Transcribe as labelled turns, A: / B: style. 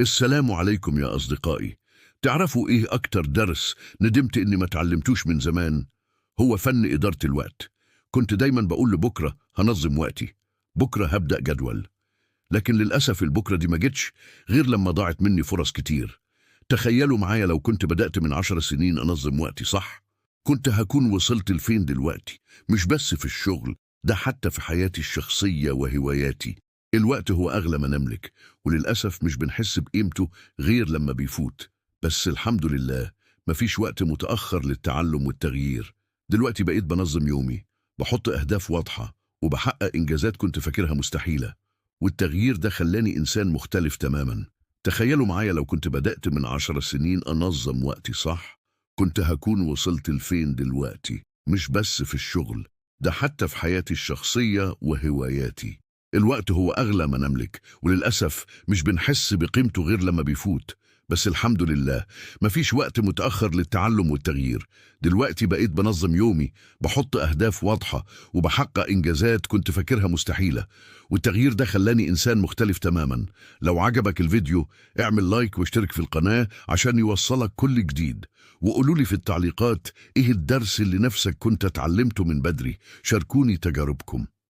A: السلام عليكم يا أصدقائي. تعرفوا إيه أكتر درس ندمت إني ما اتعلمتوش من زمان؟ هو فن إدارة الوقت. كنت دايما بقول لبكرة هنظم وقتي، بكرة هبدأ جدول. لكن للأسف البكرة دي ما جتش غير لما ضاعت مني فرص كتير. تخيلوا معايا لو كنت بدأت من 10 سنين أنظم وقتي صح، كنت هكون وصلت لفين دلوقتي؟ مش بس في الشغل، ده حتى في حياتي الشخصية وهواياتي. الوقت هو أغلى ما نملك، وللأسف مش بنحس بقيمته غير لما بيفوت. بس الحمد لله مفيش وقت متأخر للتعلم والتغيير. دلوقتي بقيت بنظم يومي، بحط أهداف واضحة، وبحقق إنجازات كنت فاكرها مستحيلة. والتغيير ده خلاني إنسان مختلف تماما. تخيلوا معايا لو كنت بدأت من 10 سنين أنظم وقتي صح، كنت هكون وصلت لفين دلوقتي؟ مش بس في الشغل، ده حتى في حياتي الشخصية وهواياتي. الوقت هو أغلى ما نملك، وللأسف مش بنحس بقيمته غير لما بيفوت. بس الحمد لله مفيش وقت متأخر للتعلم والتغيير. دلوقتي بقيت بنظم يومي، بحط أهداف واضحة، وبحقق إنجازات كنت فاكرها مستحيلة. والتغيير ده خلاني إنسان مختلف تماما. لو عجبك الفيديو اعمل لايك واشترك في القناة عشان يوصلك كل جديد. وقولولي في التعليقات إيه الدرس اللي نفسك كنت اتعلمته من بدري. شاركوني تجاربكم.